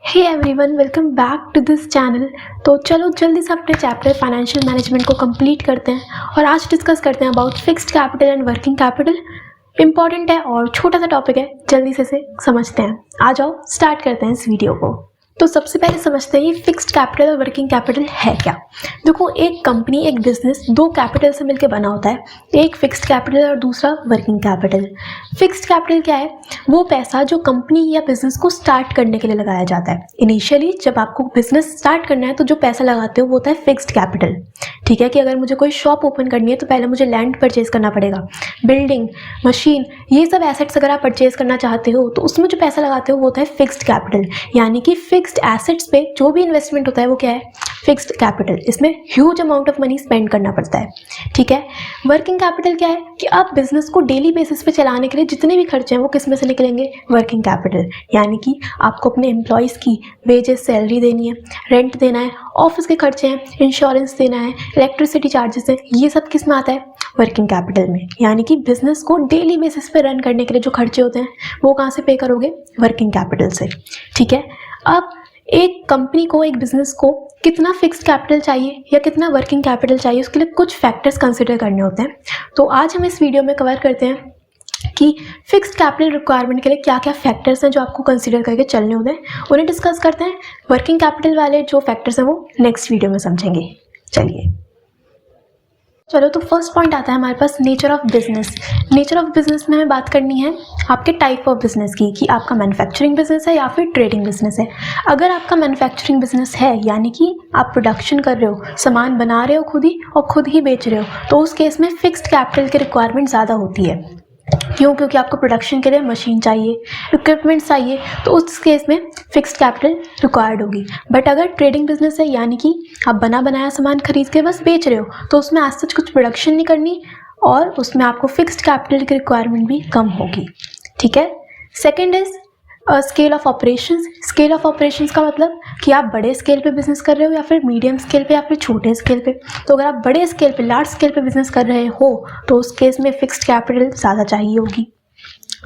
Hey everyone, welcome back to this channel. तो चलो जल्दी से अपने चैप्टर फाइनेंशियल मैनेजमेंट को कंप्लीट करते हैं और आज डिस्कस करते हैं about fixed capital and working capital. Important है और छोटा सा टॉपिक है, जल्दी से इसे समझते हैं। आ जाओ स्टार्ट करते हैं इस वीडियो को। तो सबसे पहले समझते हैं ये फिक्स्ड कैपिटल और वर्किंग कैपिटल है क्या। देखो, एक कंपनी, एक बिजनेस दो कैपिटल से मिलकर बना होता है, एक फिक्स्ड कैपिटल और दूसरा वर्किंग कैपिटल। फिक्स्ड कैपिटल क्या है? वो पैसा जो कंपनी या बिजनेस को स्टार्ट करने के लिए लगाया जाता है। इनिशियली जब आपको बिजनेस स्टार्ट करना है तो जो पैसा लगाते हो वो होता है फिक्स्ड कैपिटल। ठीक है कि अगर मुझे कोई शॉप ओपन करनी है तो पहले मुझे लैंड परचेज करना पड़ेगा, बिल्डिंग, मशीन, ये सब एसेट्स अगर आप परचेज करना चाहते हो तो उसमें जो पैसा लगाते हो वो होता है फिक्स्ड कैपिटल। यानी कि फिक्स्ड एसेट्स पे जो भी इन्वेस्टमेंट होता है वो क्या है? Fixed capital. इसमें huge amount of money spend करना पड़ता है। ठीक है। वर्किंग कैपिटल क्या है कि आप बिजनेस को डेली बेसिस पे चलाने के लिए जितने भी खर्चे हैं वो किस में से निकलेंगे? Working capital. यानी कि आपको अपने एम्प्लॉयज़ की वेजेस, सैलरी देनी है, रेंट देना है, ऑफिस के खर्चे हैं, इंश्योरेंस देना है, इलेक्ट्रिसिटी चार्जेस हैं, ये सब किस में आता है? वर्किंग कैपिटल में। यानी कि बिजनेस को डेली बेसिस पे रन करने के लिए जो खर्चे होते हैं वो कहाँ से पे करोगे? वर्किंग कैपिटल से। ठीक है। अब एक कंपनी को, एक बिजनेस को कितना फिक्स्ड कैपिटल चाहिए या कितना वर्किंग कैपिटल चाहिए, उसके लिए कुछ फैक्टर्स कंसिडर करने होते हैं। तो आज हम इस वीडियो में कवर करते हैं कि फिक्स्ड कैपिटल रिक्वायरमेंट के लिए क्या क्या फैक्टर्स हैं जो आपको कंसीडर करके चलने होते हैं, उन्हें डिस्कस करते हैं। वर्किंग कैपिटल वाले जो फैक्टर्स हैं वो नेक्स्ट वीडियो में समझेंगे। चलिए चलो, तो फर्स्ट पॉइंट आता है हमारे पास nature of business. Nature of business में हमें बात करनी है आपके टाइप ऑफ बिजनेस की, कि आपका मैन्युफैक्चरिंग बिजनेस है या फिर ट्रेडिंग बिजनेस है। अगर आपका मैन्युफैक्चरिंग बिजनेस है यानी कि आप प्रोडक्शन कर रहे हो, सामान बना रहे हो खुद ही और खुद ही बेच रहे हो, तो उस केस में फिक्स्ड कैपिटल की रिक्वायरमेंट ज़्यादा होती है। क्यों? क्योंकि आपको प्रोडक्शन के लिए मशीन चाहिए, इक्विपमेंट चाहिए, तो उस केस में फिक्स्ड कैपिटल रिक्वायर्ड होगी। बट अगर ट्रेडिंग बिजनेस है यानी कि आप बना बनाया सामान खरीद के बस बेच रहे हो, तो उसमें आज सच कुछ प्रोडक्शन नहीं करनी और उसमें आपको फिक्स्ड कैपिटल की रिक्वायरमेंट भी कम होगी। ठीक है। Second is scale of operations. Scale of operations का मतलब कि आप बड़े स्केल पे बिजनेस कर रहे हो या फिर मीडियम स्केल पे या फिर छोटे स्केल पे। तो अगर आप बड़े स्केल पे, लार्ज स्केल पे बिजनेस कर रहे हो तो उस केस में फिक्स्ड कैपिटल ज़्यादा चाहिए होगी।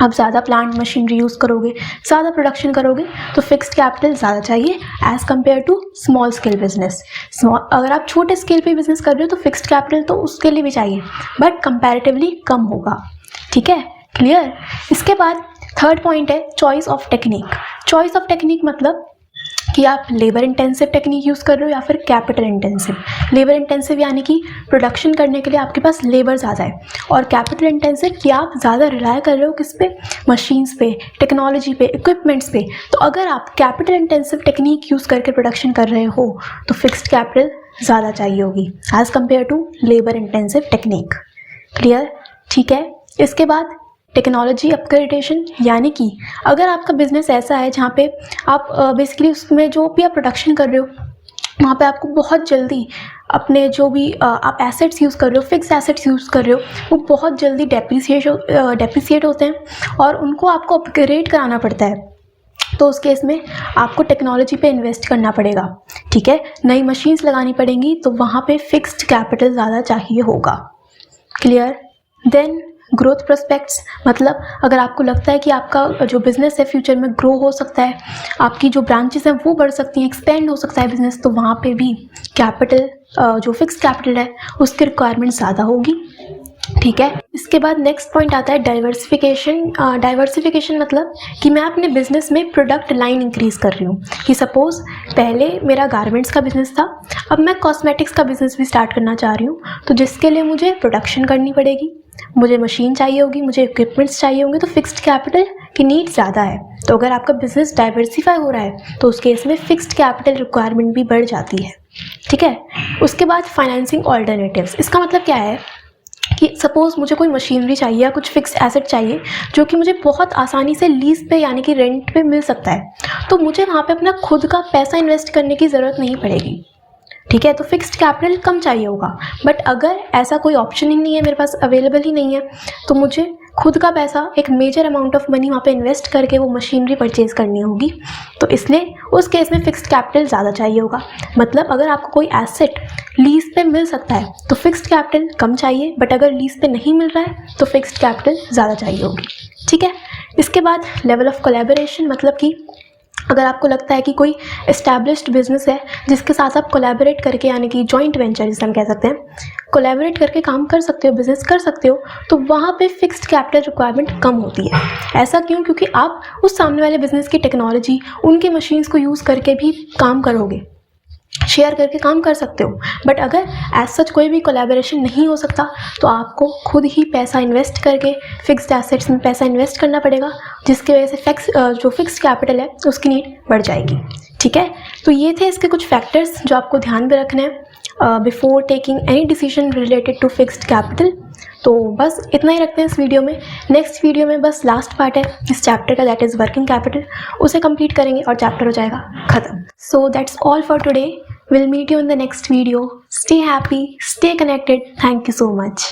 आप ज़्यादा प्लांट मशीनरी यूज़ करोगे, ज़्यादा प्रोडक्शन करोगे तो फिक्स्ड कैपिटल ज़्यादा चाहिए as compare to small scale business. अगर आप छोटे स्केल पे बिजनेस कर रहे हो तो फिक्स्ड कैपिटल तो उसके लिए भी चाहिए बट कंपैरेटिवली कम होगा। ठीक है, क्लियर। इसके बाद थर्ड पॉइंट है choice of technique. Choice of technique मतलब कि आप लेबर इंटेंसिव टेक्निक यूज़ कर रहे हो या फिर कैपिटल इंटेंसिव। लेबर इंटेंसिव यानी कि प्रोडक्शन करने के लिए आपके पास लेबर ज़्यादा है, और कैपिटल इंटेंसिव कि आप ज़्यादा रिलाय कर रहे हो किस पे? मशीन्स पे, टेक्नोलॉजी पे, इक्विपमेंट्स पे। तो अगर आप कैपिटल इंटेंसिव टेक्निक यूज़ करके प्रोडक्शन कर रहे हो तो फिक्स्ड कैपिटल ज़्यादा चाहिए होगी as compare to labour intensive technique. Clear? ठीक है। इसके बाद टेक्नोलॉजी अपग्रेडेशन, यानी कि अगर आपका बिजनेस ऐसा है जहाँ पे आप बेसिकली उसमें जो भी आप प्रोडक्शन कर रहे हो वहाँ पे आपको बहुत जल्दी अपने जो भी आप एसेट्स यूज़ कर रहे हो, फिक्स एसेट्स यूज़ कर रहे हो, वो बहुत जल्दी डेप्रिसिएट होते हैं और उनको आपको अपग्रेड कराना पड़ता है। तो उस केस में आपको टेक्नोलॉजी पे इन्वेस्ट करना पड़ेगा। ठीक है, नई मशीन्स लगानी पड़ेंगी, तो वहाँ पे फिक्स्ड कैपिटल ज़्यादा चाहिए होगा। क्लियर। देन ग्रोथ प्रोस्पेक्ट्स, मतलब अगर आपको लगता है कि आपका जो बिज़नेस है फ्यूचर में ग्रो हो सकता है, आपकी जो ब्रांचेस हैं वो बढ़ सकती हैं, एक्सपेंड हो सकता है बिजनेस, तो वहाँ पे भी कैपिटल, जो फिक्स्ड कैपिटल है उसकी रिक्वायरमेंट ज़्यादा होगी। ठीक है। इसके बाद नेक्स्ट पॉइंट आता है डाइवर्सिफिकेशन। डाइवर्सिफिकेशन मतलब कि मैं अपने बिजनेस में प्रोडक्ट लाइन इंक्रीज़ कर रही हूँ। कि सपोज़ पहले मेरा गारमेंट्स का बिजनेस था, अब मैं कॉस्मेटिक्स का बिजनेस भी स्टार्ट करना चाह रही हूँ, तो जिसके लिए मुझे प्रोडक्शन करनी पड़ेगी, मुझे मशीन चाहिए होगी, मुझे इक्विपमेंट्स चाहिए होंगे, तो फिक्स्ड कैपिटल की नीड ज़्यादा है। तो अगर आपका बिजनेस डाइवर्सिफाई हो रहा है तो उस केस में फिक्स्ड कैपिटल रिक्वायरमेंट भी बढ़ जाती है। ठीक है। उसके बाद फाइनेंसिंग ऑल्टरनेटिव्स। इसका मतलब क्या है कि सपोज़ मुझे कोई मशीनरी चाहिए या कुछ फिक्स एसेट चाहिए जो कि मुझे बहुत आसानी से लीज पे यानी कि रेंट पे मिल सकता है, तो मुझे वहाँ पे अपना खुद का पैसा इन्वेस्ट करने की ज़रूरत नहीं पड़ेगी। ठीक है। तो फिक्स्ड कैपिटल कम चाहिए होगा। बट अगर ऐसा कोई ऑप्शन ही नहीं है, मेरे पास अवेलेबल ही नहीं है, तो मुझे खुद का पैसा, एक मेजर अमाउंट ऑफ मनी वहाँ पे इन्वेस्ट करके वो मशीनरी परचेज़ करनी होगी, तो इसलिए उस केस में फिक्स्ड कैपिटल ज़्यादा चाहिए होगा। मतलब अगर आपको कोई एसेट लीज पे मिल सकता है तो फिक्स्ड कैपिटल कम चाहिए, बट अगर लीज पे नहीं मिल रहा है तो फिक्स्ड कैपिटल ज़्यादा चाहिए होगी। ठीक है। इसके बाद लेवल ऑफ कोलैबोरेशन, मतलब कि अगर आपको लगता है कि कोई एस्टैब्लिश्ड बिजनेस है जिसके साथ आप कोलैबोरेट करके, यानी कि जॉइंट वेंचर जिसे हम कह सकते हैं, कोलैबोरेट करके काम कर सकते हो, बिजनेस कर सकते हो, तो वहाँ पे फिक्स्ड कैपिटल रिक्वायरमेंट कम होती है। ऐसा क्यों? क्योंकि आप उस सामने वाले बिजनेस की टेक्नोलॉजी, उनके मशीन्स को यूज़ करके भी काम करोगे, शेयर करके काम कर सकते हो। बट अगर एज सच कोई भी कोलैबोरेशन नहीं हो सकता तो आपको खुद ही पैसा इन्वेस्ट करके फिक्स्ड एसेट्स में पैसा इन्वेस्ट करना पड़ेगा, जिसकी वजह से जो फिक्स्ड कैपिटल है उसकी नीड बढ़ जाएगी। ठीक है, तो ये थे इसके कुछ फैक्टर्स जो आपको ध्यान में रखने हैं before taking any decision related to fixed capital. तो बस इतना ही रखते हैं इस वीडियो में। नेक्स्ट वीडियो में बस लास्ट पार्ट है इस चैप्टर का, दैट इज़ वर्किंग कैपिटल, उसे कंप्लीट करेंगे और चैप्टर हो जाएगा ख़त्म। So that's all for today. We'll meet you in the next video. Stay happy, stay connected. Thank you so much.